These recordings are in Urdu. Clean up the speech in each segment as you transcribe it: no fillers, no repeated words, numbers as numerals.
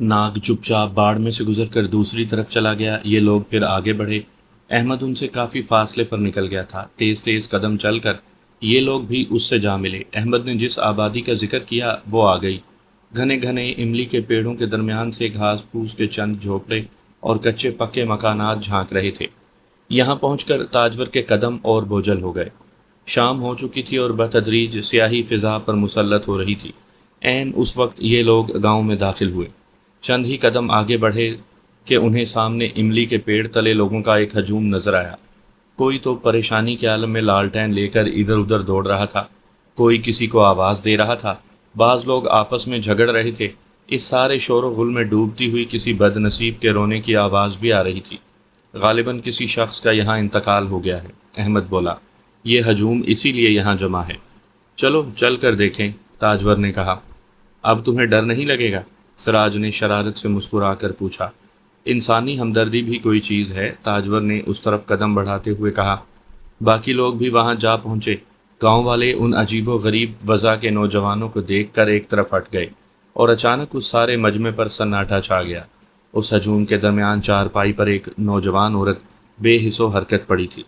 ناگ چپ چاپ باڑ میں سے گزر کر دوسری طرف چلا گیا۔ یہ لوگ پھر آگے بڑھے۔ احمد ان سے کافی فاصلے پر نکل گیا تھا۔ تیز تیز قدم چل کر یہ لوگ بھی اس سے جا ملے۔ احمد نے جس آبادی کا ذکر کیا وہ آ گئی۔ گھنے گھنے املی کے پیڑوں کے درمیان سے گھاس پھوس کے چند جھوپڑے اور کچے پکے مکانات جھانک رہے تھے۔ یہاں پہنچ کر تاجور کے قدم اور بوجھل ہو گئے۔ شام ہو چکی تھی اور بتدریج سیاہی فضا پر مسلط ہو رہی تھی۔ عین اس وقت یہ لوگ گاؤں میں داخل ہوئے۔ چند ہی قدم آگے بڑھے کہ انہیں سامنے املی کے پیڑ تلے لوگوں کا ایک ہجوم نظر آیا۔ کوئی تو پریشانی کے عالم میں لالٹین لے کر ادھر ادھر دوڑ رہا تھا، کوئی کسی کو آواز دے رہا تھا، بعض لوگ آپس میں جھگڑ رہے تھے۔ اس سارے شور و غل میں ڈوبتی ہوئی کسی بد نصیب کے رونے کی آواز بھی آ رہی تھی۔ غالباً کسی شخص کا یہاں انتقال ہو گیا ہے، احمد بولا۔ یہ ہجوم اسی لیے یہاں جمع ہے۔ چلو چل کر دیکھیں، تاجور نے کہا۔ اب تمہیں ڈر نہیں لگے گا؟ سراج نے شرارت سے مسکرا کر پوچھا۔ انسانی ہمدردی بھی کوئی چیز ہے، تاجور نے اس طرف قدم بڑھاتے ہوئے کہا۔ باقی لوگ بھی وہاں جا پہنچے۔ گاؤں والے ان عجیب و غریب وضع کے نوجوانوں کو دیکھ کر ایک طرف ہٹ گئے اور اچانک اس سارے مجمع پر سناٹا چھا گیا۔ اس ہجوم کے درمیان چارپائی پر ایک نوجوان عورت بے حس و حرکت پڑی تھی۔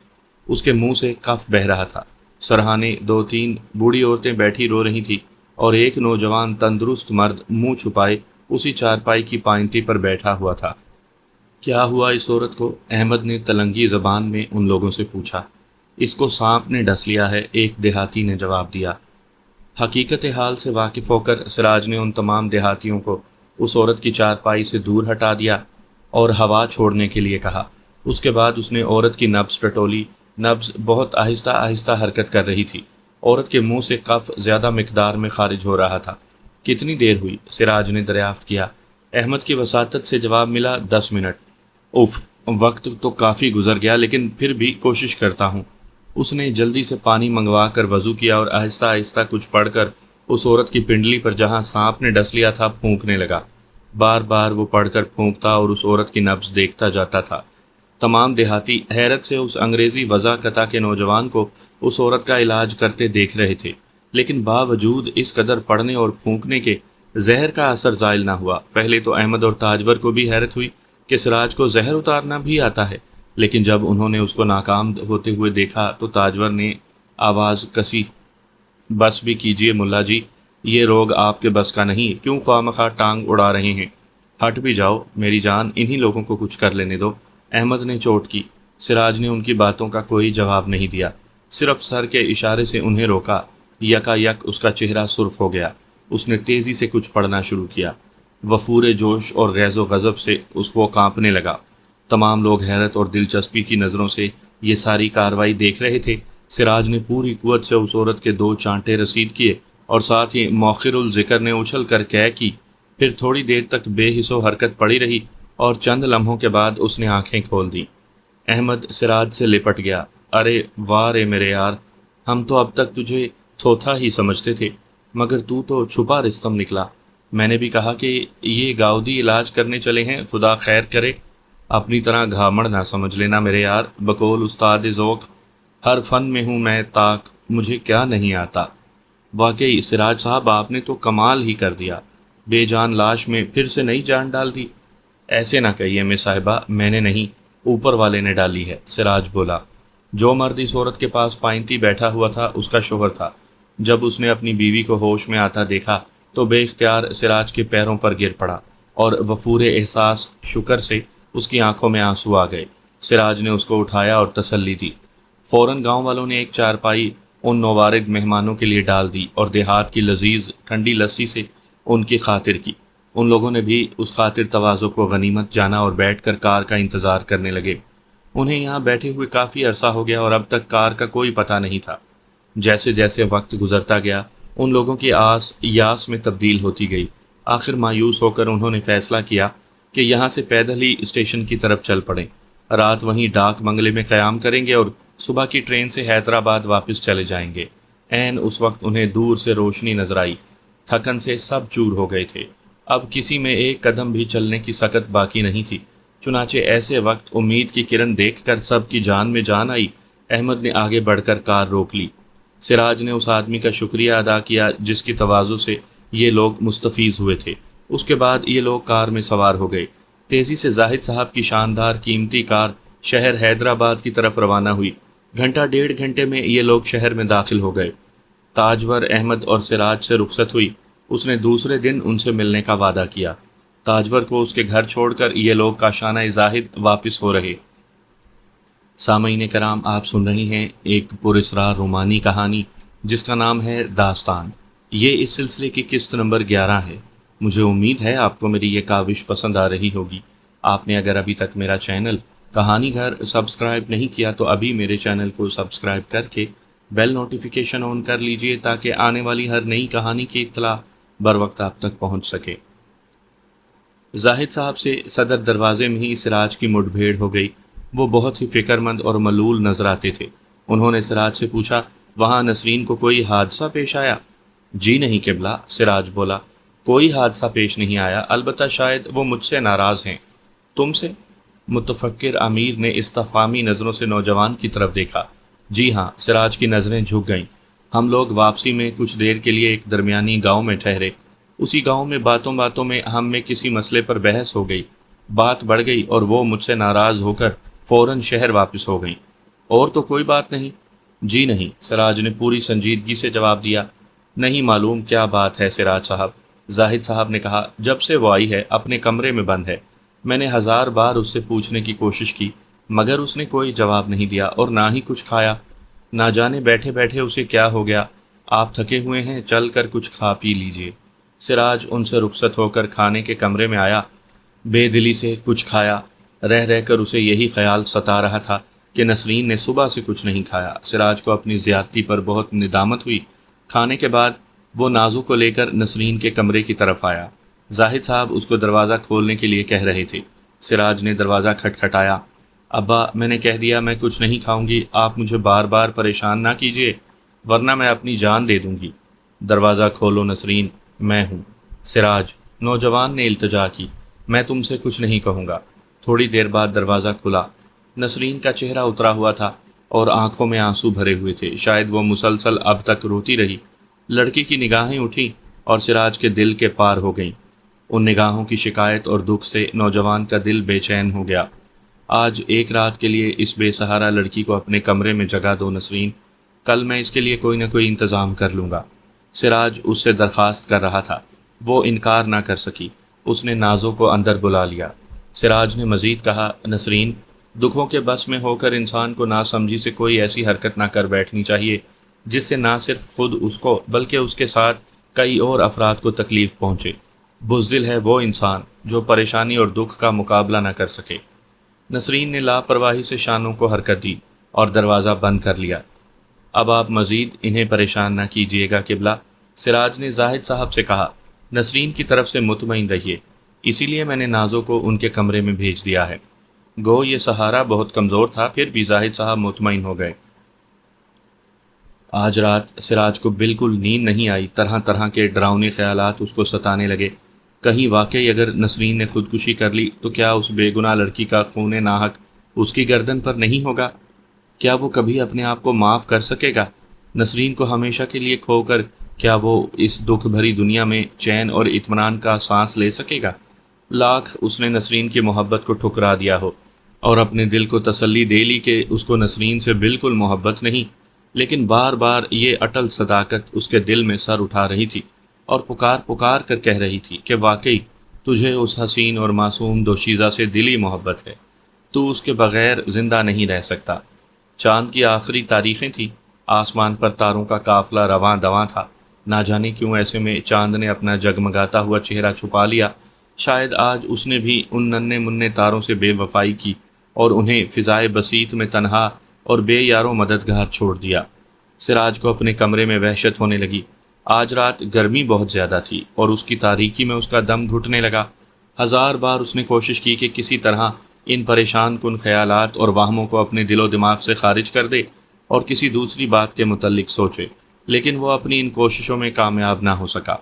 اس کے منہ سے کف بہہ رہا تھا۔ سرہانے دو تین بوڑھی عورتیں بیٹھی رو رہی تھیں اور ایک نوجوان تندرست مرد منہ چھپائے اسی چارپائی کی پائنتی پر بیٹھا ہوا تھا۔ کیا ہوا اس عورت کو؟ احمد نے تلنگی زبان میں ان لوگوں سے پوچھا۔ اس کو سانپ نے ڈس لیا ہے، ایک دیہاتی نے جواب دیا۔ حقیقت حال سے واقف ہو کر سراج نے ان تمام دیہاتیوں کو اس عورت کی چارپائی سے دور ہٹا دیا اور ہوا چھوڑنے کے لیے کہا۔ اس کے بعد اس نے عورت کی نبض ٹٹولی۔ نبض بہت آہستہ آہستہ حرکت کر رہی تھی۔ عورت کے منہ سے کف زیادہ مقدار میں خارج ہو رہا تھا۔ کتنی دیر ہوئی؟ سراج نے دریافت کیا۔ احمد کی وساطت سے جواب ملا، 10 منٹ۔ اف، وقت تو کافی گزر گیا، لیکن پھر بھی کوشش کرتا ہوں۔ اس نے جلدی سے پانی منگوا کر وضو کیا اور آہستہ آہستہ کچھ پڑھ کر اس عورت کی پنڈلی پر جہاں سانپ نے ڈس لیا تھا پھونکنے لگا۔ بار بار وہ پڑھ کر پھونکتا اور اس عورت کی نبض دیکھتا جاتا تھا۔ تمام دیہاتی حیرت سے اس انگریزی وضاقتہ کے نوجوان کو اس عورت کا علاج کرتے دیکھ رہے تھے، لیکن باوجود اس قدر پڑھنے اور پھونکنے کے زہر کا اثر زائل نہ ہوا۔ پہلے تو احمد اور تاجور کو بھی حیرت ہوئی کہ سراج کو زہر اتارنا بھی آتا ہے، لیکن جب انہوں نے اس کو ناکام ہوتے ہوئے دیکھا تو تاجور نے آواز کسی، بس بھی کیجئے ملا جی، یہ روگ آپ کے بس کا نہیں، کیوں خواہ مخواہ ٹانگ اڑا رہے ہیں؟ ہٹ بھی جاؤ میری جان، انہی لوگوں کو کچھ کر لینے دو۔ احمد نے چوٹ کی۔ سراج نے ان کی باتوں کا کوئی جواب نہیں دیا، صرف سر کے اشارے سے انہیں روکا۔ یکا یک اس کا چہرہ سرخ ہو گیا۔ اس نے تیزی سے کچھ پڑھنا شروع کیا۔ وفور جوش اور غیظ و غضب سے اس کو کانپنے لگا۔ تمام لوگ حیرت اور دلچسپی کی نظروں سے یہ ساری کارروائی دیکھ رہے تھے۔ سراج نے پوری قوت سے اس عورت کے 2 چانٹے رسید کیے اور ساتھ ہی مؤخر الذکر نے اچھل کر کہہ کی۔ پھر تھوڑی دیر تک بے حس و حرکت پڑی رہی اور چند لمحوں کے بعد اس نے آنکھیں کھول دیں۔ احمد سراج سے لپٹ گیا۔ ارے واہ رے میرے یار، ہم تو اب تک تجھے تھوتھا ہی سمجھتے تھے، مگر تو تو چھپا رستم نکلا۔ میں نے بھی کہا کہ یہ گاؤدی علاج کرنے چلے ہیں، خدا خیر کرے۔ اپنی طرح گھامڑ نہ سمجھ لینا میرے یار، بقول استاد ذوق، ہر فن میں ہوں میں طاق، مجھے کیا نہیں آتا۔ واقعی سراج صاحب، آپ نے تو کمال ہی کر دیا، بے جان لاش میں پھر سے نئی جان ڈال دی۔ ایسے نہ کہیے میں صاحبہ، میں نے نہیں، اوپر والے نے ڈالی ہے، سراج بولا۔ جو مرد اس عورت کے پاس پائنتی بیٹھا ہوا تھا اس کا شوہر تھا۔ جب اس نے اپنی بیوی کو ہوش میں آتا دیکھا تو بے اختیار سراج کے پیروں پر گر پڑا اور وفور احساس شکر سے اس کی آنکھوں میں آنسو آ گئے۔ سراج نے اس کو اٹھایا اور تسلی دی۔ فوراً گاؤں والوں نے ایک چارپائی ان نوارد مہمانوں کے لیے ڈال دی اور دیہات کی لذیذ ٹھنڈی لسی سے ان کی خاطر کی۔ ان لوگوں نے بھی اس خاطر تواضع کو غنیمت جانا اور بیٹھ کر کار کا انتظار کرنے لگے۔ انہیں یہاں بیٹھے ہوئے کافی عرصہ ہو گیا اور اب تک کار کا کوئی پتہ نہیں تھا۔ جیسے جیسے وقت گزرتا گیا ان لوگوں کی آس یاس میں تبدیل ہوتی گئی۔ آخر مایوس ہو کر انہوں نے فیصلہ کیا کہ یہاں سے پیدل ہی اسٹیشن کی طرف چل پڑیں، رات وہیں ڈاک بنگلے میں قیام کریں گے اور صبح کی ٹرین سے حیدرآباد واپس چلے جائیں گے۔ عین اس وقت انہیں دور سے روشنی نظر آئی۔ تھکن سے سب چور ہو گئے تھے، اب کسی میں ایک قدم بھی چلنے کی سکت باقی نہیں تھی۔ چنانچہ ایسے وقت امید کی کرن دیکھ کر سب کی جان میں جان آئی۔ احمد نے آگے بڑھ کر کار روک لی۔ سراج نے اس آدمی کا شکریہ ادا کیا جس کی تواضع سے یہ لوگ مستفیض ہوئے تھے۔ اس کے بعد یہ لوگ کار میں سوار ہو گئے۔ تیزی سے زاہد صاحب کی شاندار قیمتی کار شہر حیدرآباد کی طرف روانہ ہوئی۔ گھنٹہ ڈیڑھ گھنٹے میں یہ لوگ شہر میں داخل ہو گئے۔ تاجور احمد اور سراج سے رخصت ہوئی۔ اس نے دوسرے دن ان سے ملنے کا وعدہ کیا۔ تاجور کو اس کے گھر چھوڑ کر یہ لوگ کاشانہ زاہد واپس ہو رہے۔ سامعین کرام، آپ سن رہے ہیں ایک پراسرار رومانی کہانی جس کا نام ہے داستان۔ یہ اس سلسلے کی قسط نمبر 11 ہے۔ مجھے امید ہے آپ کو میری یہ کاوش پسند آ رہی ہوگی۔ آپ نے اگر ابھی تک میرا چینل کہانی گھر سبسکرائب نہیں کیا تو ابھی میرے چینل کو سبسکرائب کر کے بیل نوٹیفیکیشن آن کر لیجئے تاکہ آنے والی ہر نئی کہانی کی اطلاع بر وقت آپ تک پہنچ سکے۔ زاہد صاحب سے صدر دروازے میں ہی سراج کی مٹ بھیڑ ہو گئی۔ وہ بہت ہی فکر مند اور ملول نظر آتے تھے۔ انہوں نے سراج سے پوچھا، وہاں نسرین کو کوئی حادثہ پیش آیا؟ جی نہیں قبلہ، سراج بولا، کوئی حادثہ پیش نہیں آیا، البتہ شاید وہ مجھ سے ناراض ہیں۔ تم سے؟ متفکر امیر نے استفہامی نظروں سے نوجوان کی طرف دیکھا۔ جی ہاں، سراج کی نظریں جھک گئیں۔ ہم لوگ واپسی میں کچھ دیر کے لیے ایک درمیانی گاؤں میں ٹھہرے۔ اسی گاؤں میں باتوں باتوں میں ہم میں کسی مسئلے پر بحث ہو گئی۔ بات بڑھ گئی اور وہ مجھ سے ناراض ہو کر فوراً شہر واپس ہو گئیں۔ اور تو کوئی بات نہیں؟ جی نہیں، سراج نے پوری سنجیدگی سے جواب دیا۔ نہیں معلوم کیا بات ہے سراج صاحب، زاہد صاحب نے کہا۔ جب سے وہ آئی ہے اپنے کمرے میں بند ہے۔ میں نے 1000 بار اس سے پوچھنے کی کوشش کی مگر اس نے کوئی جواب نہیں دیا اور نہ ہی کچھ کھایا۔ نہ جانے بیٹھے بیٹھے اسے کیا ہو گیا۔ آپ تھکے ہوئے ہیں، چل کر کچھ کھا پی لیجئے۔ سراج ان سے رخصت ہو کر کھانے کے کمرے میں آیا۔ بے دلی سے کچھ کھایا۔ رہ رہ کر اسے یہی خیال ستا رہا تھا کہ نسرین نے صبح سے کچھ نہیں کھایا۔ سراج کو اپنی زیادتی پر بہت ندامت ہوئی۔ کھانے کے بعد وہ نازو کو لے کر نسرین کے کمرے کی طرف آیا۔ زاہد صاحب اس کو دروازہ کھولنے کے لیے کہہ رہے تھے۔ سراج نے دروازہ کھٹکھٹایا۔ ابا، میں نے کہہ دیا میں کچھ نہیں کھاؤں گی، آپ مجھے بار بار پریشان نہ کیجیے ورنہ میں اپنی جان دے دوں گی۔ دروازہ کھولو نسرین، میں ہوں۔ سراج، نوجوان نے التجا کی، میں تم سے کچھ نہیں کہوں گا۔ تھوڑی دیر بعد دروازہ کھلا۔ نسرین کا چہرہ اترا ہوا تھا اور آنکھوں میں آنسو بھرے ہوئے تھے، شاید وہ مسلسل اب تک روتی رہی۔ لڑکی کی نگاہیں اٹھیں اور سراج کے دل کے پار ہو گئیں۔ ان نگاہوں کی شکایت اور دکھ سے نوجوان کا دل بے چین ہو گیا۔ آج ایک رات کے لیے اس بے سہارا لڑکی کو اپنے کمرے میں جگہ دو نسرین، کل میں اس کے لیے کوئی نہ کوئی انتظام کر لوں گا۔ سراج اس سے درخواست کر رہا تھا، وہ انکار نہ کر سکی۔ اس نے نازو کو اندر بلا لیا۔ سراج نے مزید کہا، نسرین، دکھوں کے بس میں ہو کر انسان کو ناسمجھی سے کوئی ایسی حرکت نہ کر بیٹھنی چاہیے جس سے نہ صرف خود اس کو بلکہ اس کے ساتھ کئی اور افراد کو تکلیف پہنچے۔ بزدل ہے وہ انسان جو پریشانی اور دکھ کا مقابلہ نہ کر سکے۔ نسرین نے لاپرواہی سے شانوں کو حرکت دی اور دروازہ بند کر لیا۔ اب آپ مزید انہیں پریشان نہ کیجیے گا قبلہ، سراج نے زاہد صاحب سے کہا۔ نسرین کی طرف سے مطمئن رہیے، اسی لیے میں نے نازو کو ان کے کمرے میں بھیج دیا ہے۔ گو یہ سہارا بہت کمزور تھا، پھر بھی زاہد صاحب مطمئن ہو گئے۔ آج رات سراج کو بالکل نیند نہیں آئی، طرح طرح کے ڈراؤنے خیالات اس کو ستانے لگے۔ کہیں واقعی اگر نسرین نے خودکشی کر لی تو کیا اس بے گناہ لڑکی کا خون ناحق اس کی گردن پر نہیں ہوگا؟ کیا وہ کبھی اپنے آپ کو معاف کر سکے گا؟ نسرین کو ہمیشہ کے لیے کھو کر کیا وہ اس دکھ بھری دنیا میں چین اور اطمینان کا سانس لے سکے گا؟ لاکھ اس نے نسرین کی محبت کو ٹھکرا دیا ہو اور اپنے دل کو تسلی دے لی کہ اس کو نسرین سے بالکل محبت نہیں، لیکن بار بار یہ اٹل صداقت اس کے دل میں سر اٹھا رہی تھی اور پکار پکار کر کہہ رہی تھی کہ واقعی تجھے اس حسین اور معصوم دوشیزہ سے دلی محبت ہے، تو اس کے بغیر زندہ نہیں رہ سکتا۔ چاند کی آخری تاریخیں تھیں، آسمان پر تاروں کا قافلہ رواں دواں تھا۔ نہ جانے کیوں ایسے میں چاند نے اپنا جگمگاتا ہوا چہرہ چھپا لیا۔ شاید آج اس نے بھی ان ننھے منھے تاروں سے بے وفائی کی اور انہیں فضائے بسیط میں تنہا اور بے یار و مددگار چھوڑ دیا۔ سراج کو اپنے کمرے میں وحشت ہونے لگی۔ آج رات گرمی بہت زیادہ تھی اور اس کی تاریکی میں اس کا دم گھٹنے لگا۔ 1000 بار اس نے کوشش کی کہ کسی طرح ان پریشان کن خیالات اور وہموں کو اپنے دل و دماغ سے خارج کر دے اور کسی دوسری بات کے متعلق سوچے، لیکن وہ اپنی ان کوششوں میں کامیاب نہ ہو سکا۔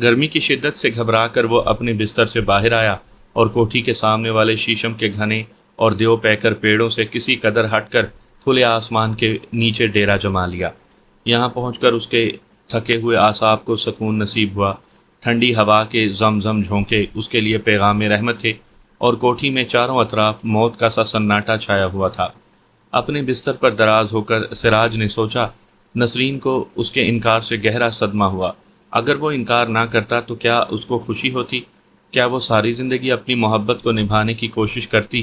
گرمی کی شدت سے گھبرا کر وہ اپنے بستر سے باہر آیا اور کوٹھی کے سامنے والے شیشم کے گھنے اور دیو پیکر پیڑوں سے کسی قدر ہٹ کر کھلے آسمان کے نیچے ڈیرا جما لیا۔ یہاں پہنچ کر اس کے تھکے ہوئے اعصاب کو سکون نصیب ہوا۔ ٹھنڈی ہوا کے زم زم جھونکے اس کے لیے پیغام رحمت تھے، اور کوٹھی میں چاروں اطراف موت کا سا سناٹا چھایا ہوا تھا۔ اپنے بستر پر دراز ہو کر سراج نے سوچا، نسرین کو اس کے انکار سے گہرا صدمہ ہوا۔ اگر وہ انکار نہ کرتا تو کیا اس کو خوشی ہوتی؟ کیا وہ ساری زندگی اپنی محبت کو نبھانے کی کوشش کرتی،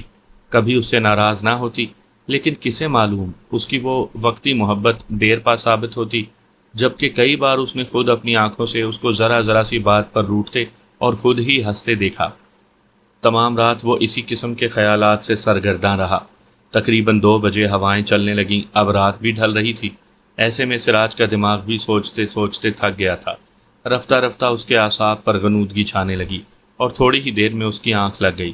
کبھی اس سے ناراض نہ ہوتی؟ لیکن کسے معلوم، اس کی وہ وقتی محبت دیر پا ثابت ہوتی، جبکہ کئی بار اس نے خود اپنی آنکھوں سے اس کو ذرا ذرا سی بات پر روٹھتے اور خود ہی ہنستے دیکھا۔ تمام رات وہ اسی قسم کے خیالات سے سرگرداں رہا۔ تقریباً 2 بجے ہوائیں چلنے لگیں، اب رات بھی ڈھل رہی تھی۔ ایسے میں سراج کا دماغ بھی سوچتے سوچتے تھک گیا تھا۔ رفتہ رفتہ اس کے اعصاب پر غنودگی چھانے لگی، اور تھوڑی ہی دیر میں اس کی آنکھ لگ گئی۔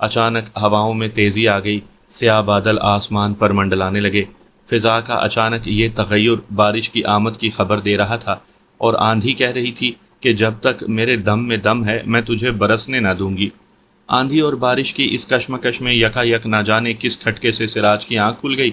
اچانک ہواؤں میں تیزی آ گئی، سیاہ بادل آسمان پر منڈلانے لگے۔ فضا کا اچانک یہ تغیر بارش کی آمد کی خبر دے رہا تھا، اور آندھی کہہ رہی تھی کہ جب تک میرے دم میں دم ہے میں تجھے برسنے نہ دوں گی۔ آندھی اور بارش کی اس کشمکش میں یکا یک نہ جانے کس کھٹکے سے سراج کی آنکھ کھل گئی۔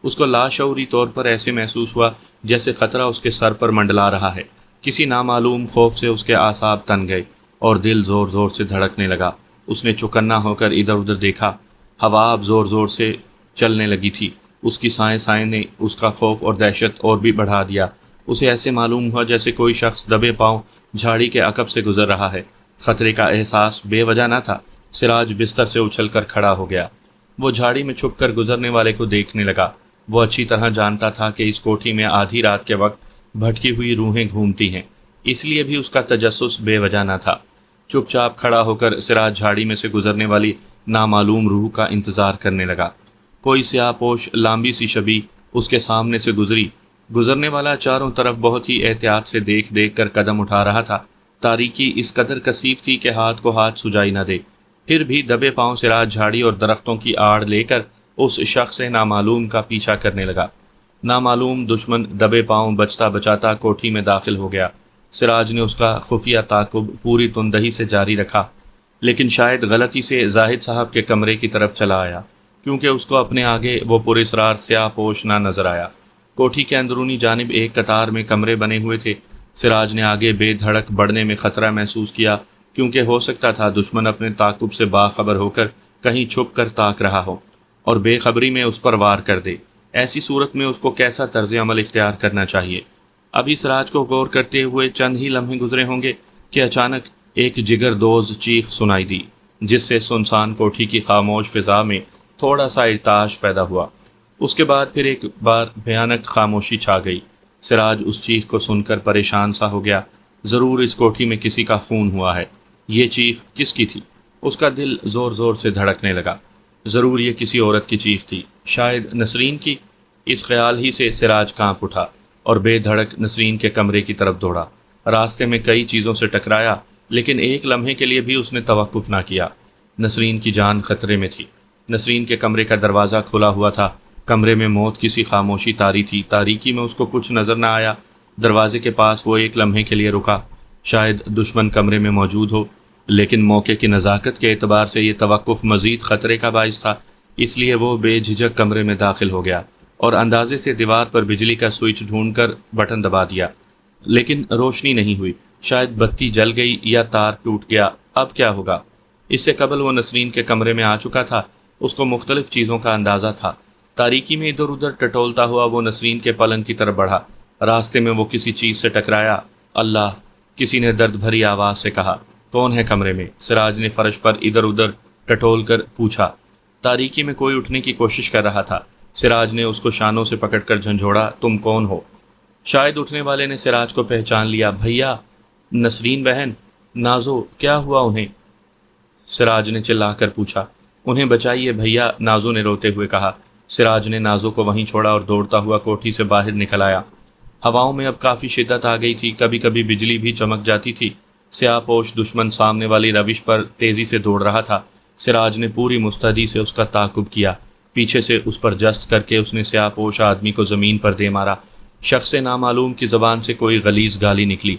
اس کو لاشعوری طور پر ایسے محسوس ہوا جیسے خطرہ اس کے سر پر منڈلا رہا ہے۔ کسی نامعلوم خوف سے اس کے اعصاب تن گئے، اور دل زور زور سے دھڑکنے لگا۔ اس نے چوکنا ہو کر ادھر ادھر دیکھا۔ ہوا اب زور زور سے چلنے لگی تھی۔ اس کی سائیں سائیں نے اس کا خوف اور دہشت اور بھی بڑھا دیا۔ اسے ایسے معلوم ہوا جیسے کوئی شخص دبے پاؤں جھاڑی کے عقب سے گزر رہا ہے۔ خطرے کا احساس بے وجہ نہ تھا۔ سراج بستر سے اچھل کر کھڑا ہو گیا۔ وہ جھاڑی میں چھپ کر گزرنے والے کو دیکھنے لگا۔ وہ اچھی طرح جانتا تھا کہ اس کوٹھی میں آدھی رات کے وقت بھٹکی ہوئی روحیں گھومتی ہیں، اس لیے بھی اس کا تجسس بے وجہ نہ تھا۔ چپ چاپ کھڑا ہو کر سراج جھاڑی میں سے گزرنے والی نامعلوم روح کا انتظار کرنے لگا۔ کوئی سیاہ پوش لامبی سی شبیہ اس کے سامنے سے گزری۔ گزرنے والا چاروں طرف بہت ہی احتیاط سے دیکھ دیکھ کر قدم اٹھا رہا تھا۔ تاریکی اس قدر کثیف تھی کہ ہاتھ کو ہاتھ سجائی نہ دے۔ پھر بھی دبے پاؤں سراج جھاڑی اور درختوں کی آڑ لے کر اس شخص نامعلوم کا پیچھا کرنے لگا۔ نامعلوم دشمن دبے پاؤں بچتا بچاتا کوٹھی میں داخل ہو گیا۔ سراج نے اس کا خفیہ تعاقب پوری تندہی سے جاری رکھا، لیکن شاید غلطی سے زاہد صاحب کے کمرے کی طرف چلا آیا، کیونکہ اس کو اپنے آگے وہ پراسرار سیاہ پوش نہ نظر آیا۔ کوٹھی کے اندرونی جانب ایک قطار میں کمرے بنے ہوئے تھے۔ سراج نے آگے بے دھڑک بڑھنے میں خطرہ محسوس کیا، کیونکہ ہو سکتا تھا دشمن اپنے تعاقب سے باخبر ہو کر کہیں چھپ کر تاک رہا ہو اور بے خبری میں اس پر وار کر دے۔ ایسی صورت میں اس کو کیسا طرز عمل اختیار کرنا چاہیے؟ ابھی سراج کو غور کرتے ہوئے چند ہی لمحے گزرے ہوں گے کہ اچانک ایک جگر دوز چیخ سنائی دی، جس سے سنسان کوٹھی کی خاموش فضا میں تھوڑا سا ارتعاش پیدا ہوا۔ اس کے بعد پھر ایک بار بھیانک خاموشی چھا گئی۔ سراج اس چیخ کو سن کر پریشان سا ہو گیا۔ ضرور اس کوٹھی میں کسی کا خون ہوا ہے۔ یہ چیخ کس کی تھی؟ اس کا دل زور زور سے دھڑکنے لگا۔ ضرور یہ کسی عورت کی چیخ تھی، شاید نسرین کی۔ اس خیال ہی سے سراج کانپ اٹھا اور بے دھڑک نسرین کے کمرے کی طرف دوڑا۔ راستے میں کئی چیزوں سے ٹکرایا، لیکن ایک لمحے کے لیے بھی اس نے توقف نہ کیا۔ نسرین کی جان خطرے میں تھی۔ نسرین کے کمرے کا دروازہ کھلا ہوا تھا۔ کمرے میں موت کی سی خاموشی طاری تھی۔ تاریکی میں اس کو کچھ نظر نہ آیا۔ دروازے کے پاس وہ ایک لمحے کے لیے رکا، شاید دشمن کمرے میں موجود ہو، لیکن موقع کی نزاکت کے اعتبار سے یہ توقف مزید خطرے کا باعث تھا، اس لیے وہ بے جھجک کمرے میں داخل ہو گیا اور اندازے سے دیوار پر بجلی کا سوئچ ڈھونڈ کر بٹن دبا دیا، لیکن روشنی نہیں ہوئی۔ شاید بتی جل گئی یا تار ٹوٹ گیا۔ اب کیا ہوگا؟ اس سے قبل وہ نسرین کے کمرے میں آ چکا تھا۔ اس کو مختلف چیزوں کا اندازہ تھا۔ تاریکی میں ادھر ادھر ٹٹولتا ہوا وہ نسرین کے پلنگ کی طرف بڑھا۔ راستے میں وہ کسی چیز سے ٹکرایا۔ اللہ! کسی نے درد بھری آواز سے کہا۔ کون ہے کمرے میں؟ سراج نے فرش پر ادھر ادھر ٹٹول کر پوچھا۔ تاریکی میں کوئی اٹھنے کی کوشش کر رہا تھا۔ سراج نے اس کو شانوں سے پکڑ کر جھنجھوڑا۔ تم کون ہو؟ شاید اٹھنے والے نے سراج کو پہچان لیا۔ بھیا! نسرین بہن! نازو! کیا ہوا انہیں؟ سراج نے چلا کر پوچھا۔ انہیں بچائیے بھیا، نازو نے روتے ہوئے کہا۔ سراج نے نازو کو وہیں چھوڑا اور دوڑتا ہوا کوٹھی سے باہر نکل آیا۔ ہواؤں میں اب کافی شدت آ گئی تھی، کبھی کبھی بجلی بھی چمک جاتی تھی۔ سیاہ پوش دشمن سامنے والی روش پر تیزی سے دوڑ رہا تھا۔ سراج نے پوری مستعدی سے اس کا تعاقب کیا۔ پیچھے سے اس پر جست کر کے اس نے سیاہ پوش آدمی کو زمین پر دے مارا۔ شخص نامعلوم کی زبان سے کوئی غلیظ گالی نکلی۔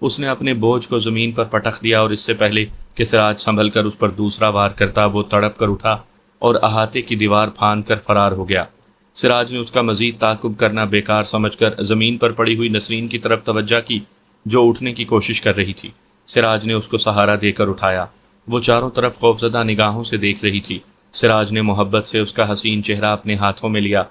اس نے اپنے بوجھ کو زمین پر پٹخ دیا اور اس سے پہلے کہ سراج سنبھل کر اس پر دوسرا وار کرتا، وہ تڑپ کر اٹھا اور احاطے کی دیوار پھاند کر فرار ہو گیا۔ سراج نے اس کا مزید تعاقب کرنا بیکار سمجھ کر زمین پر پڑی ہوئی نسرین کی طرف توجہ کی، جو اٹھنے کی کوشش کر رہی تھی۔ سراج نے اس کو سہارا دے کر اٹھایا۔ وہ چاروں طرف خوفزدہ نگاہوں سے دیکھ رہی تھی۔ سراج نے محبت سے اس کا حسین چہرہ اپنے ہاتھوں میں لیا۔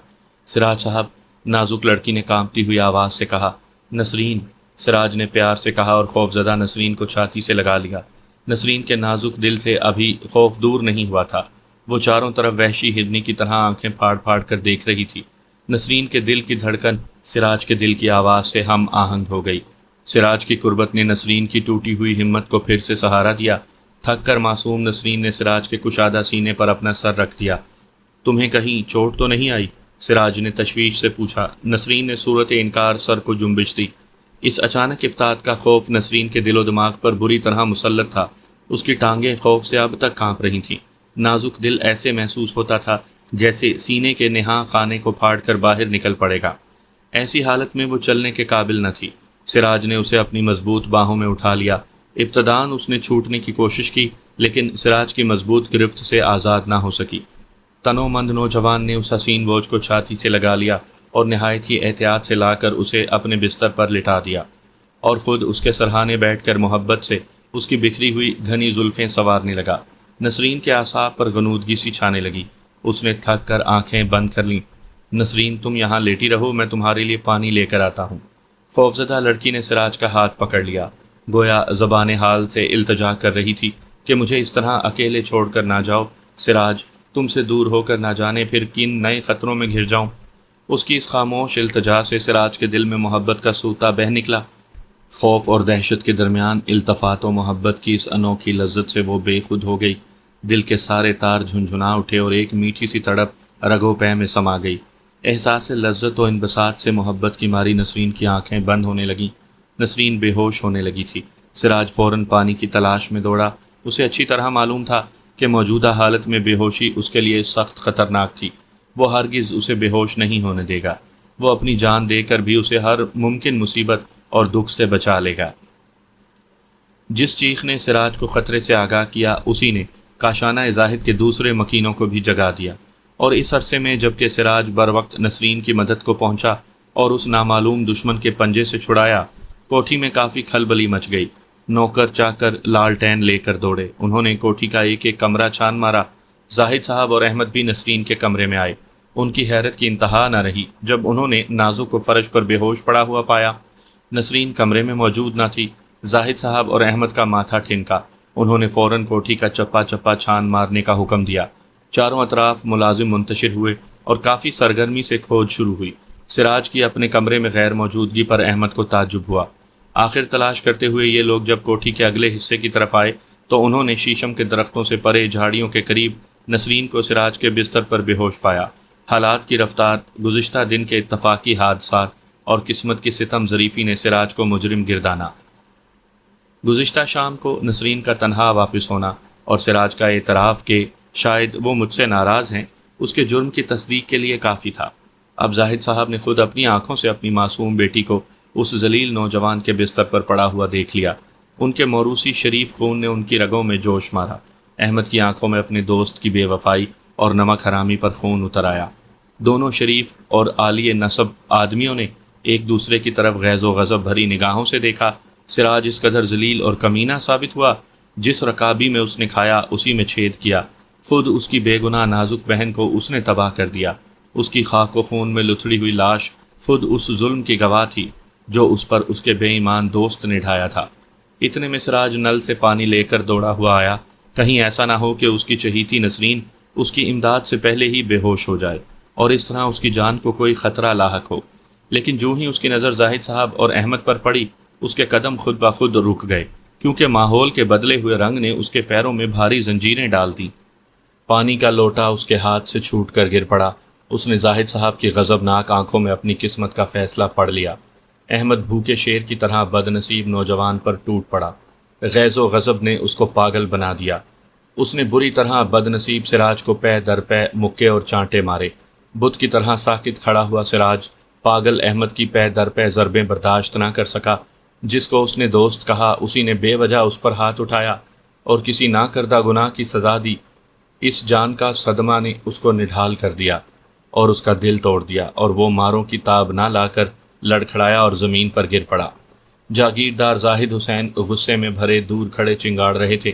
سراج صاحب، نازک لڑکی نے کانپتی ہوئی آواز سے کہا۔ نسرین، سراج نے پیار سے کہا اور خوفزدہ نسرین کو چھاتی سے لگا لیا۔ نسرین کے نازک دل سے ابھی خوف دور نہیں ہوا تھا۔ وہ چاروں طرف وحشی ہرنی کی طرح آنکھیں پھاڑ پھاڑ کر دیکھ رہی تھی۔ نسرین کے دل کی دھڑکن سراج کے دل کی آواز سے ہم آہنگ ہو گئی۔ سراج کی قربت نے نسرین کی ٹوٹی ہوئی ہمت کو پھر سے سہارا دیا۔ تھک کر معصوم نسرین نے سراج کے کشادہ سینے پر اپنا سر رکھ دیا۔ تمہیں کہیں چوٹ تو نہیں آئی؟ سراج نے تشویش سے پوچھا۔ نسرین نے صورت انکار سر کو جنبش دی۔ اس اچانک افتاد کا خوف نسرین کے دل و دماغ پر بری طرح مسلط تھا۔ اس کی ٹانگیں خوف سے اب تک کانپ رہی تھیں۔ نازک دل ایسے محسوس ہوتا تھا جیسے سینے کے نہاں خانے کو پھاڑ کر باہر نکل پڑے گا۔ ایسی حالت میں وہ چلنے کے قابل نہ تھی۔ سراج نے اسے اپنی مضبوط باہوں میں اٹھا لیا۔ ابتداً اس نے چھوٹنے کی کوشش کی، لیکن سراج کی مضبوط گرفت سے آزاد نہ ہو سکی۔ تنو مند نوجوان نے اس حسین بوجھ کو چھاتی سے لگا لیا اور نہایت ہی احتیاط سے لا کر اسے اپنے بستر پر لٹا دیا، اور خود اس کے سرہانے بیٹھ کر محبت سے اس کی بکھری ہوئی گھنی زلفیں سنوارنے لگا۔ نسرین کے اعصاب پر غنودگی سی چھانے لگی۔ اس نے تھک کر آنکھیں بند کر لیں۔ نسرین، تم یہاں لیٹی رہو، میں تمہارے لیے پانی لے کر آتا ہوں۔ خوفزدہ لڑکی نے سراج کا ہاتھ پکڑ لیا، گویا زبان حال سے التجا کر رہی تھی کہ مجھے اس طرح اکیلے چھوڑ کر نہ جاؤ سراج، تم سے دور ہو کر نہ جانے پھر کن نئے خطروں میں گھر جاؤں۔ اس کی اس خاموش التجا سے سراج کے دل میں محبت کا سوتا بہہ نکلا۔ خوف اور دہشت کے درمیان التفات و محبت کی اس انوکھی لذت سے وہ بے خود ہو گئی۔ دل کے سارے تار جھنجھنا اٹھے اور ایک میٹھی سی تڑپ رگو پے میں سما گئی۔ احساس لذت و انبساط سے محبت کی ماری نسرین کی آنکھیں بند ہونے لگیں۔ نسرین بے ہوش ہونے لگی تھی۔ سراج فوراً پانی کی تلاش میں دوڑا۔ اسے اچھی طرح معلوم تھا کہ موجودہ حالت میں بے ہوشی اس کے لیے سخت خطرناک تھی۔ وہ ہرگز اسے بے ہوش نہیں ہونے دے گا۔ وہ اپنی جان دے کر بھی اسے ہر ممکن مصیبت اور دکھ سے بچا لے گا۔ جس چیخ نے سراج کو خطرے سے آگاہ کیا، اسی نے کاشانہ زاہد کے دوسرے مکینوں کو بھی جگا دیا، اور اس عرصے میں جب کہ سراج بر وقت نسرین کی مدد کو پہنچا اور اس نامعلوم دشمن کے پنجے سے چھڑایا، کوٹھی میں کافی کھلبلی مچ گئی۔ نوکر چاکر لالٹین لے کر دوڑے۔ انہوں نے کوٹھی کا ایک ایک کمرہ چھان مارا۔ زاہد صاحب اور احمد بھی نسرین کے کمرے میں آئے۔ ان کی حیرت کی انتہا نہ رہی جب انہوں نے نازک کو فرش پر بے ہوش پڑا ہوا پایا۔ نسرین کمرے میں موجود نہ تھی۔ زاہد صاحب اور احمد کا ماتھا ٹھنکا۔ انہوں نے فوراً کوٹھی کا چپا چپا چھان مارنے کا حکم دیا۔ چاروں اطراف ملازم منتشر ہوئے اور کافی سرگرمی سے کھوج شروع ہوئی۔ سراج کی اپنے کمرے میں غیر موجودگی پر احمد کو تعجب ہوا۔ آخر تلاش کرتے ہوئے یہ لوگ جب کوٹھی کے اگلے حصے کی طرف آئے تو انہوں نے شیشم کے درختوں سے پرے جھاڑیوں کے قریب نسرین کو سراج کے بستر پر بے ہوش پایا۔ حالات کی رفتار، گزشتہ دن کے اتفاقی حادثات اور قسمت کی ستم ظریفی نے سراج کو مجرم گردانا۔ گزشتہ شام کو نسرین کا تنہا واپس ہونا اور سراج کا اعتراف کہ شاید وہ مجھ سے ناراض ہیں، اس کے جرم کی تصدیق کے لیے کافی تھا۔ اب زاہد صاحب نے خود اپنی آنکھوں سے اپنی معصوم بیٹی کو اس ذلیل نوجوان کے بستر پر پڑا ہوا دیکھ لیا۔ ان کے موروثی شریف خون نے ان کی رگوں میں جوش مارا۔ احمد کی آنکھوں میں اپنے دوست کی بے وفائی اور نمک حرامی پر خون اتر آیا۔ دونوں شریف اور عالی نسب آدمیوں نے ایک دوسرے کی طرف غیظ و غضب بھری نگاہوں سے دیکھا۔ سراج اس قدر ذلیل اور کمینہ ثابت ہوا، جس رکابی میں اس نے کھایا اسی میں چھید کیا۔ خود اس کی بے گناہ نازک بہن کو اس نے تباہ کر دیا۔ اس کی خاک و خون میں لتھڑی ہوئی لاش خود اس ظلم کی گواہ تھی جو اس پر اس کے بے ایمان دوست نے ڈھایا تھا۔ اتنے میں سراج نل سے پانی لے کر دوڑا ہوا آیا۔ کہیں ایسا نہ ہو کہ اس کی چہیتی نسرین اس کی امداد سے پہلے ہی بے ہوش ہو جائے اور اس طرح اس کی جان کو کوئی خطرہ لاحق ہو۔ لیکن جو ہی اس کی نظر زاہد صاحب اور احمد پر پڑی، اس کے قدم خود بخود رک گئے، کیونکہ ماحول کے بدلے ہوئے رنگ نے اس کے پیروں میں بھاری زنجیریں ڈال دیں۔ پانی کا لوٹا اس کے ہاتھ سے چھوٹ کر گر پڑا۔ اس نے زاہد صاحب کی غضبناک آنکھوں میں اپنی قسمت کا فیصلہ پڑھ لیا۔ احمد بھوکے شیر کی طرح بد نصیب نوجوان پر ٹوٹ پڑا۔ غیظ و غضب نے اس کو پاگل بنا دیا۔ اس نے بری طرح بد نصیب سراج کو پے در پے مکے اور چانٹے مارے۔ بت کی طرح ساکت کھڑا ہوا سراج پاگل احمد کی پے در پے ضربیں برداشت نہ کر سکا۔ جس کو اس نے دوست کہا، اسی نے بے وجہ اس پر ہاتھ اٹھایا اور کسی نہ کردہ گناہ کی سزا دی۔ اس جان کا صدمہ نے اس کو نڈھال کر دیا اور اس کا دل توڑ دیا، اور وہ ماروں کی تاب نہ لا کر لڑکھڑایا اور زمین پر گر پڑا۔ جاگیردار زاہد حسین غصے میں بھرے دور کھڑے چنگاڑ رہے تھے۔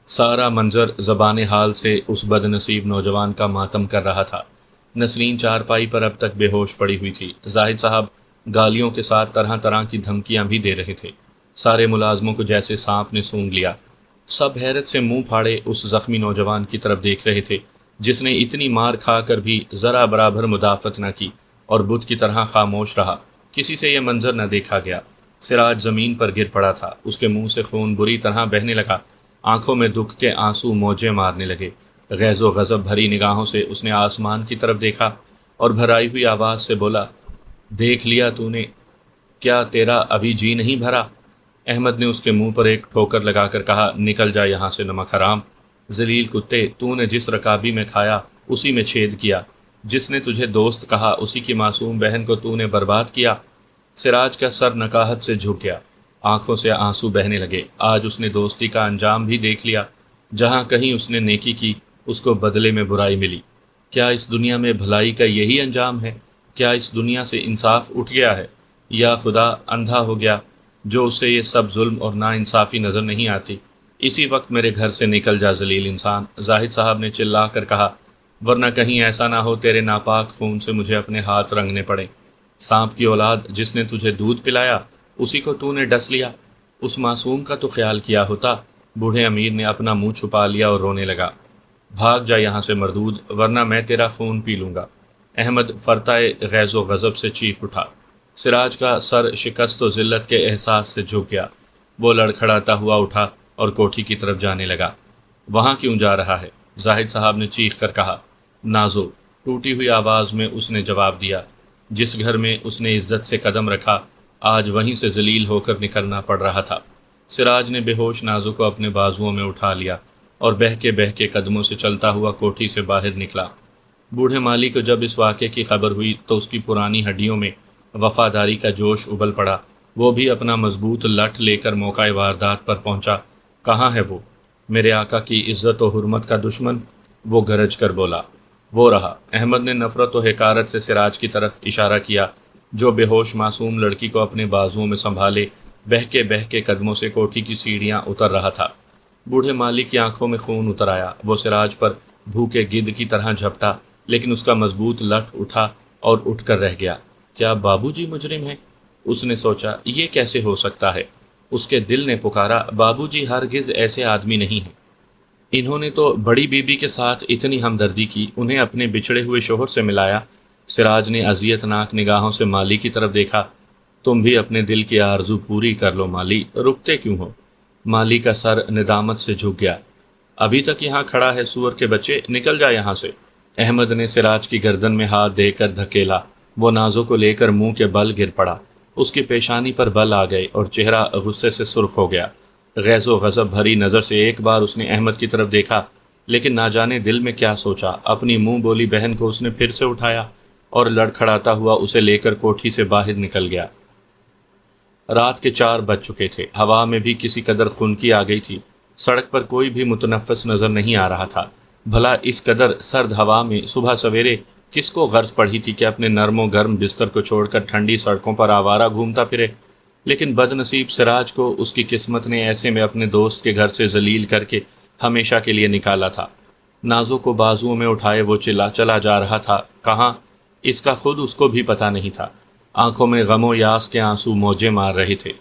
سارا منظر زبان حال سے اس بد نصیب نوجوان کا ماتم کر رہا تھا۔ نسرین چارپائی پر اب تک بے ہوش پڑی ہوئی تھی۔ زاہد صاحب گالیوں کے ساتھ طرح طرح کی دھمکیاں بھی دے رہے تھے۔ سارے ملازموں کو جیسے سانپ نے سونگھ لیا۔ سب حیرت سے منہ پھاڑے اس زخمی نوجوان کی طرف دیکھ رہے تھے جس نے اتنی مار کھا کر بھی ذرا برابر مدافعت نہ کی اور بت کی طرح خاموش رہا۔ کسی سے یہ منظر نہ دیکھا گیا۔ سراج زمین پر گر پڑا تھا۔ اس کے منہ سے خون بری طرح بہنے لگا۔ آنکھوں میں دکھ کے آنسو موجیں مارنے لگے۔ غیظ و غضب بھری نگاہوں سے اس نے آسمان کی طرف دیکھا اور بھرائی ہوئی آواز سے بولا، دیکھ لیا تو نے؟ کیا تیرا ابھی جی نہیں بھرا؟ احمد نے اس کے منہ پر ایک ٹھوکر لگا کر کہا، نکل جا یہاں سے نمک حرام، ذلیل کتے، تو نے جس رکابی میں کھایا اسی میں چھید کیا، جس نے تجھے دوست کہا اسی کی معصوم بہن کو تو نے برباد کیا۔ سراج کا سر نکاہت سے جھک گیا، آنکھوں سے آنسو بہنے لگے۔ آج اس نے دوستی کا انجام بھی دیکھ لیا۔ جہاں کہیں اس نے نیکی کی اس کو بدلے میں برائی ملی۔ کیا اس دنیا میں بھلائی کا یہی انجام ہے؟ کیا اس دنیا سے انصاف اٹھ گیا ہے؟ یا خدا اندھا ہو گیا جو اسے یہ سب ظلم اور ناانصافی نظر نہیں آتی؟ اسی وقت میرے گھر سے نکل جا ذلیل انسان، زاہد صاحب نے چلا کر کہا، ورنہ کہیں ایسا نہ ہو تیرے ناپاک خون سے مجھے اپنے ہاتھ رنگنے پڑے۔ سانپ کی اولاد، جس نے تجھے دودھ پلایا اسی کو تو نے ڈس لیا۔ اس معصوم کا تو خیال کیا ہوتا۔ بوڑھے امیر نے اپنا منہ چھپا لیا اور رونے لگا۔ بھاگ جا یہاں سے مردود، ورنہ میں تیرا خون پی لوں گا۔ احمد فرتائے غیظ و غضب سے چیخ اٹھا۔ سراج کا سر شکست و ذلت کے احساس سے جھک گیا۔ وہ لڑکھڑاتا ہوا اٹھا اور کوٹھی کی طرف جانے لگا۔ وہاں کیوں جا رہا ہے؟ زاہد صاحب نے چیخ کر کہا۔ نازو، ٹوٹی ہوئی آواز میں اس نے جواب دیا۔ جس گھر میں اس نے عزت سے قدم رکھا آج وہیں سے ذلیل ہو کر نکلنا پڑ رہا تھا۔ سراج نے بے ہوش نازو کو اپنے بازوؤں میں اٹھا لیا اور بہہ کے قدموں سے چلتا ہوا کوٹھی سے باہر نکلا۔ بوڑھے مالی کو جب اس واقعے کی خبر ہوئی تو اس کی پرانی ہڈیوں میں وفاداری کا جوش ابل پڑا۔ وہ بھی اپنا مضبوط لٹھ لے کر موقع واردات پر پہنچا۔ کہاں ہے وہ؟ میرے آقا کی عزت و حرمت کا دشمن؟ وہ گرج کر بولا۔ وہ رہا۔ احمد نے نفرت و حقارت سے سراج کی طرف اشارہ کیا جو بے ہوش معصوم لڑکی کو اپنے بازوؤں میں سنبھالے بہہ کے قدموں سے کوٹھی کی سیڑھیاں اتر رہا تھا۔ بوڑھے مالی کی آنکھوں میں خون اتر آیا۔ وہ سراج پر بھوکے گدھ کی طرح جھپٹا، لیکن اس کا مضبوط لٹھ اٹھا اور اٹھ کر رہ گیا۔ کیا بابو جی مجرم ہیں؟ اس نے سوچا، یہ کیسے ہو سکتا ہے؟ اس کے دل نے پکارا، بابو جی ہرگز ایسے آدمی نہیں ہیں۔ انہوں نے تو بڑی بی بی کے ساتھ اتنی ہمدردی کی، انہیں اپنے بچھڑے ہوئے شوہر سے ملایا۔ سراج نے اذیت ناک نگاہوں سے مالی کی طرف دیکھا۔ تم بھی اپنے دل کی آرزو پوری کر لو مالی، رکتے کیوں ہو؟ مالی کا سر ندامت سے جھک گیا۔ ابھی تک یہاں کھڑا ہے سور کے بچے، نکل جا یہاں سے۔ احمد نے سراج کی گردن میں ہاتھ دے کر دھکیلا۔ وہ نازو کو لے کر منہ کے بل گر پڑا۔ اس کی پیشانی پر بل آ گئے اور چہرہ غصے سے سرخ ہو گیا۔ غیظ و غضب بھری نظر سے ایک بار اس نے احمد کی طرف دیکھا، لیکن نہ جانے دل میں کیا سوچا، اپنی منہ بولی بہن کو اس نے پھر سے اٹھایا اور لڑکھڑاتا ہوا اسے لے کر کوٹھی سے باہر نکل گیا۔ رات کے 4 بج چکے تھے۔ ہوا میں بھی کسی قدر خنکی آ گئی تھی۔ سڑک پر کوئی بھی متنفس نظر نہیں آ رہا تھا۔ بھلا اس قدر سرد ہوا میں صبح سویرے کس کو غرض پڑی تھی کہ اپنے نرم و گرم بستر کو چھوڑ کر ٹھنڈی سڑکوں پر آوارہ گھومتا پھرے؟ لیکن بد نصیب سراج کو اس کی قسمت نے ایسے میں اپنے دوست کے گھر سے ذلیل کر کے ہمیشہ کے لیے نکالا تھا۔ نازو کو بازوؤں میں اٹھائے وہ چلا جا رہا تھا۔ کہاں؟ اس کا خود اس کو بھی پتہ نہیں تھا۔ آنکھوں میں غم و یاس کے آنسو موجیں مار رہے تھے۔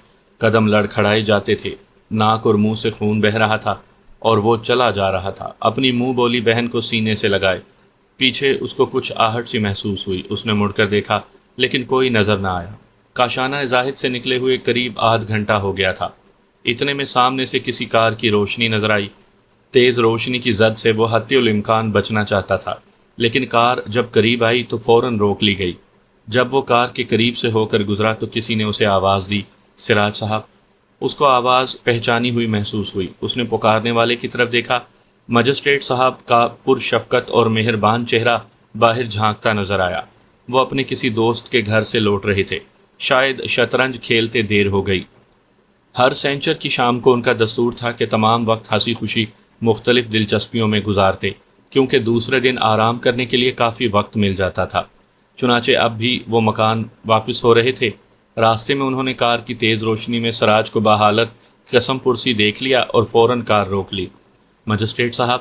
قدم لڑکھڑائے جاتے تھے۔ ناک اور منہ سے خون بہہ رہا تھا اور وہ چلا جا رہا تھا، اپنی منہ بولی بہن کو سینے سے لگائے۔ پیچھے اس کو کچھ آہٹ سی محسوس ہوئی۔ اس نے مڑ کر دیکھا، لیکن کوئی نظر نہ آیا۔ کاشانہ زاہد سے نکلے ہوئے قریب آدھ گھنٹہ ہو گیا تھا۔ اتنے میں سامنے سے کسی کار کی روشنی نظر آئی۔ تیز روشنی کی زد سے وہ حتی الامکان بچنا چاہتا تھا، لیکن کار جب قریب آئی تو فوراً روک لی گئی۔ جب وہ کار کے قریب سے ہو کر گزرا تو کسی نے اسے آواز دی، سراج صاحب۔ اس کو آواز پہچانی ہوئی محسوس ہوئی۔ اس نے پکارنے والے کی طرف دیکھا۔ مجسٹریٹ صاحب کا پرشفقت اور مہربان چہرہ باہر جھانکتا نظر آیا۔ وہ اپنے کسی دوست کے گھر سے لوٹ رہے تھے۔ شاید شطرنج کھیلتے دیر ہو گئی۔ ہر سینچر کی شام کو ان کا دستور تھا کہ تمام وقت ہنسی خوشی مختلف دلچسپیوں میں گزارتے، کیونکہ دوسرے دن آرام کرنے کے لیے کافی وقت مل جاتا تھا۔ چنانچہ اب بھی وہ مکان واپس ہو رہے تھے۔ راستے میں انہوں نے کار کی تیز روشنی میں سراج کو بحالت قسم پرسی دیکھ لیا اور فوراً کار روک لی۔ مجسٹریٹ صاحب،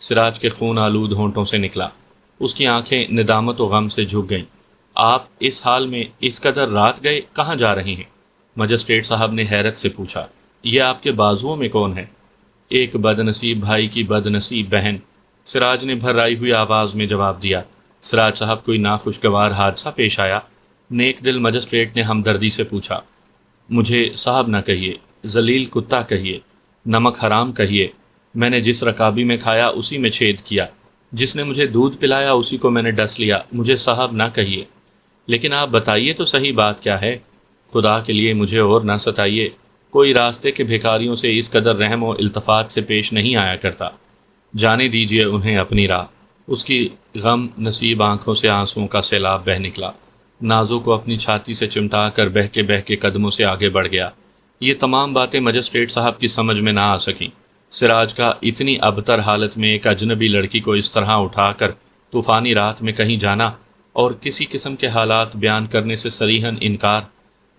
سراج کے خون آلود ہونٹوں سے نکلا۔ اس کی آنکھیں ندامت و غم سے جھک گئیں۔ آپ اس حال میں اس قدر رات گئے کہاں جا رہے ہیں؟ مجسٹریٹ صاحب نے حیرت سے پوچھا۔ یہ آپ کے بازوؤں میں کون ہے؟ ایک بد نصیب بھائی کی بد نصیب بہن، سراج نے بھرائی ہوئی آواز میں جواب دیا۔ سراج صاحب، کوئی ناخوشگوار حادثہ پیش آیا؟ نیک دل مجسٹریٹ نے ہمدردی سے پوچھا۔ مجھے صاحب نہ کہیے، ذلیل کتا کہیے، نمک حرام کہیے۔ میں نے جس رکابی میں کھایا اسی میں چھید کیا، جس نے مجھے دودھ پلایا اسی کو میں نے ڈس لیا، مجھے صاحب نہ کہیے۔ لیکن آپ بتائیے تو صحیح بات کیا ہے؟ خدا کے لیے مجھے اور نہ ستائیے، کوئی راستے کے بھکاریوں سے اس قدر رحم و التفات سے پیش نہیں آیا کرتا۔ جانے دیجیے انہیں اپنی راہ۔ اس کی غم نصیب آنکھوں سے آنسوؤں کا سیلاب بہہ نکلا۔ نازوں کو اپنی چھاتی سے چمٹا کر بہہ کے قدموں سے آگے بڑھ گیا۔ یہ تمام باتیں مجسٹریٹ صاحب کی سمجھ میں نہ آ سکیں۔ سراج کا اتنی ابتر حالت میں ایک اجنبی لڑکی کو اس طرح اٹھا کر طوفانی رات میں کہیں جانا اور کسی قسم کے حالات بیان کرنے سے صریحاً انکار۔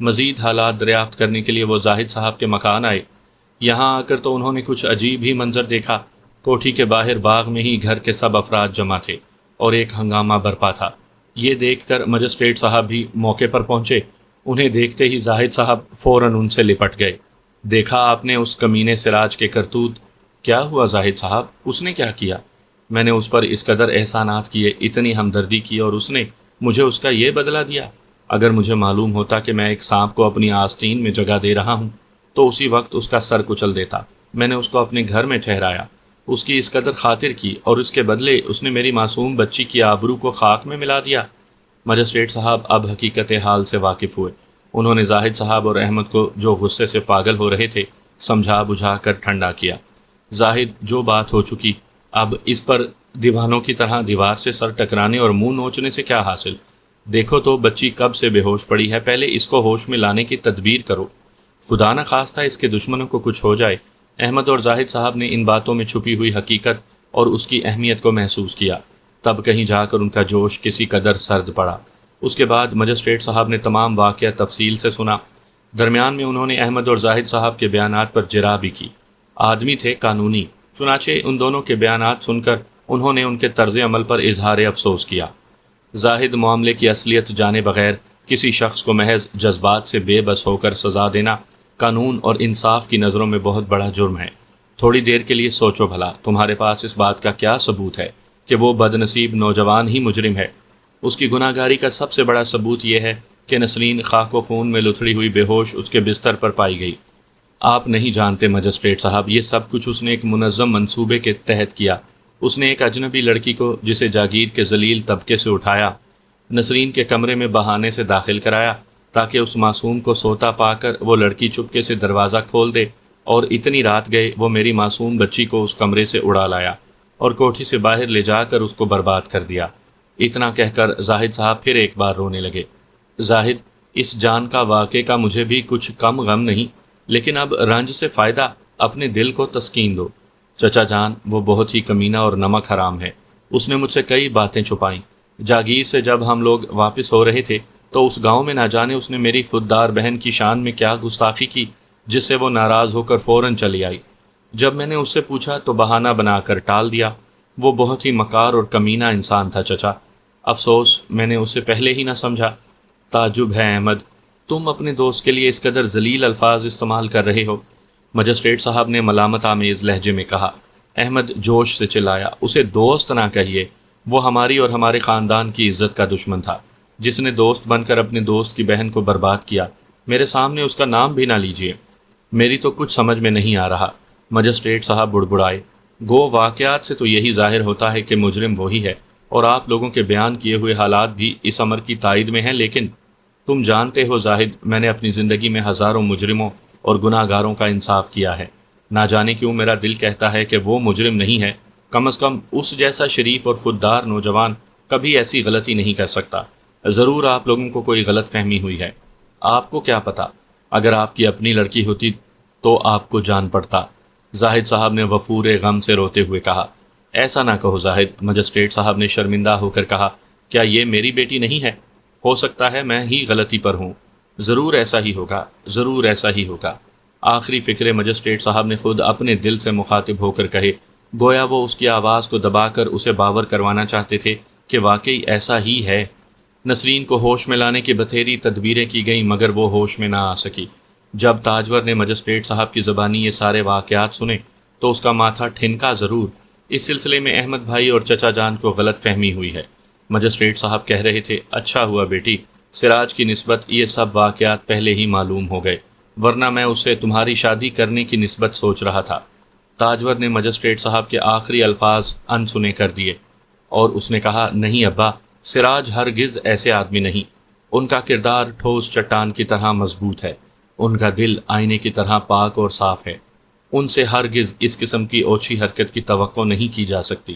مزید حالات دریافت کرنے کے لیے وہ زاہد صاحب کے مکان آئے۔ یہاں آ کر تو انہوں نے کچھ عجیب ہی منظر دیکھا۔ کوٹھی کے باہر باغ میں ہی گھر کے سب افراد جمع تھے اور ایک ہنگامہ برپا تھا۔ یہ دیکھ کر مجسٹریٹ صاحب بھی موقع پر پہنچے۔ انہیں دیکھتے ہی زاہد صاحب فوراً ان سے لپٹ گئے۔ دیکھا آپ نے اس کمینے سراج کے کرتوت؟ کیا ہوا زاہد صاحب؟ اس نے کیا کیا؟ میں نے اس پر اس قدر احسانات کیے، اتنی ہمدردی کی، اور اس نے مجھے اس کا یہ بدلہ دیا۔ اگر مجھے معلوم ہوتا کہ میں ایک سانپ کو اپنی آستین میں جگہ دے رہا ہوں تو اسی وقت اس کا سر کچل دیتا۔ میں نے اس کو اپنے گھر میں ٹھہرایا، اس کی اس قدر خاطر کی، اور اس کے بدلے اس نے میری معصوم بچی کی آبرو کو خاک میں ملا دیا۔ مجسٹریٹ صاحب اب حقیقت حال سے واقف ہوئے۔ انہوں نے زاہد صاحب اور احمد کو، جو غصے سے پاگل ہو رہے تھے، سمجھا بجھا کر ٹھنڈا کیا۔ زاہد، جو بات ہو چکی، اب اس پر دیوانوں کی طرح دیوار سے سر ٹکرانے اور منہ نوچنے سے کیا حاصل؟ دیکھو تو بچی کب سے بے ہوش پڑی ہے، پہلے اس کو ہوش میں لانے کی تدبیر کرو۔ خدا نہ خواستہ اس کے دشمنوں کو کچھ ہو جائے۔ احمد اور زاہد صاحب نے ان باتوں میں چھپی ہوئی حقیقت اور اس کی اہمیت کو محسوس کیا۔ تب کہیں جا کر ان کا جوش کسی قدر سرد پڑا۔ اس کے بعد مجسٹریٹ صاحب نے تمام واقعہ تفصیل سے سنا۔ درمیان میں انہوں نے احمد اور زاہد صاحب کے بیانات پر جرا بھی کی۔ آدمی تھے قانونی، چنانچہ ان دونوں کے بیانات سن کر انہوں نے ان کے طرز عمل پر اظہار افسوس کیا۔ زاہد، معاملے کی اصلیت جانے بغیر کسی شخص کو محض جذبات سے بے بس ہو کر سزا دینا قانون اور انصاف کی نظروں میں بہت بڑا جرم ہے۔ تھوڑی دیر کے لیے سوچو بھلا، تمہارے پاس اس بات کا کیا ثبوت ہے کہ وہ بد نصیب نوجوان ہی مجرم ہے؟ اس کی گناہ گاری کا سب سے بڑا ثبوت یہ ہے کہ نسرین خاک و خون میں لتھڑی ہوئی بے ہوش اس کے بستر پر پائی گئی۔ آپ نہیں جانتے مجسٹریٹ صاحب، یہ سب کچھ اس نے ایک منظم منصوبے کے تحت کیا۔ اس نے ایک اجنبی لڑکی کو، جسے جاگیر کے ذلیل طبقے سے اٹھایا، نسرین کے کمرے میں بہانے سے داخل کرایا تاکہ اس معصوم کو سوتا پا کر وہ لڑکی چپکے سے دروازہ کھول دے، اور اتنی رات گئے وہ میری معصوم بچی کو اس کمرے سے اڑا لایا اور کوٹھی سے باہر لے جا کر اس کو برباد کر دیا۔ اتنا کہہ کر زاہد صاحب پھر ایک بار رونے لگے۔ زاہد، اس جان کا واقعے کا مجھے بھی کچھ کم غم نہیں، لیکن اب رنج سے فائدہ، اپنے دل کو تسکین دو۔ چچا جان، وہ بہت ہی کمینہ اور نمک حرام ہے۔ اس نے مجھ سے کئی باتیں چھپائیں۔ جاگیر سے جب ہم لوگ واپس ہو رہے تھے تو اس گاؤں میں نہ جانے اس نے میری خوددار بہن کی شان میں کیا گستاخی کی، جس سے وہ ناراض ہو کر فوراً چلی آئی۔ جب میں نے اس سے پوچھا تو بہانہ بنا کر ٹال دیا۔ وہ بہت ہی مکار اور کمینہ انسان تھا چچا۔ افسوس میں نے اسے پہلے ہی نہ سمجھا۔ تعجب ہے احمد، تم اپنے دوست کے لیے اس قدر ذلیل الفاظ استعمال کر رہے ہو۔ مجسٹریٹ صاحب نے ملامت آمیز لہجے میں کہا۔ احمد جوش سے چلایا، اسے دوست نہ کہیے، وہ ہماری اور ہمارے خاندان کی عزت کا دشمن تھا، جس نے دوست بن کر اپنے دوست کی بہن کو برباد کیا۔ میرے سامنے اس کا نام بھی نہ لیجیے۔ میری تو کچھ سمجھ میں نہیں آ رہا، مجسٹریٹ صاحب بڑبڑائے۔ گو واقعات سے تو یہی ظاہر ہوتا ہے کہ مجرم وہی ہے، اور آپ لوگوں کے بیان کیے ہوئے حالات بھی اس امر کی تائید میں ہیں، لیکن تم جانتے ہو زاہد، میں نے اپنی زندگی میں ہزاروں مجرموں اور گناہ گاروں کا انصاف کیا ہے۔ نہ جانے کیوں میرا دل کہتا ہے کہ وہ مجرم نہیں ہے، کم از کم اس جیسا شریف اور خوددار نوجوان کبھی ایسی غلطی نہیں کر سکتا۔ ضرور آپ لوگوں کو کوئی غلط فہمی ہوئی ہے۔ آپ کو کیا پتہ، اگر آپ کی اپنی لڑکی ہوتی تو آپ کو جان پڑتا، زاہد صاحب نے وفور غم سے روتے ہوئے کہا۔ ایسا نہ کہو زاہد، مجسٹریٹ صاحب نے شرمندہ ہو کر کہا۔ کیا یہ میری بیٹی نہیں ہے؟ ہو سکتا ہے میں ہی غلطی پر ہوں۔ ضرور ایسا ہی ہوگا، ضرور ایسا ہی ہوگا۔ آخری فکرے مجسٹریٹ صاحب نے خود اپنے دل سے مخاطب ہو کر کہے، گویا وہ اس کی آواز کو دبا کر اسے باور کروانا چاہتے تھے کہ واقعی ایسا ہی ہے۔ نسرین کو ہوش میں لانے کی بتھیری تدبیریں کی گئیں مگر وہ ہوش میں نہ آ سکی۔ جب تاجور نے مجسٹریٹ صاحب کی زبانی یہ سارے واقعات سنے تو اس کا ماتھا ٹھنکا ضرور۔ اس سلسلے میں احمد بھائی اور چچا جان کو غلط فہمی ہوئی ہے۔ مجسٹریٹ صاحب کہہ رہے تھے، اچھا ہوا بیٹی، سراج کی نسبت یہ سب واقعات پہلے ہی معلوم ہو گئے، ورنہ میں اسے تمہاری شادی کرنے کی نسبت سوچ رہا تھا۔ تاجور نے مجسٹریٹ صاحب کے آخری الفاظ ان سنے کر دیے اور اس نے کہا، نہیں ابا، سراج ہرگز ایسے آدمی نہیں۔ ان کا کردار ٹھوس چٹان کی طرح مضبوط ہے، ان کا دل آئینے کی طرح پاک اور صاف ہے، ان سے ہرگز اس قسم کی اوچھی حرکت کی توقع نہیں کی جا سکتی۔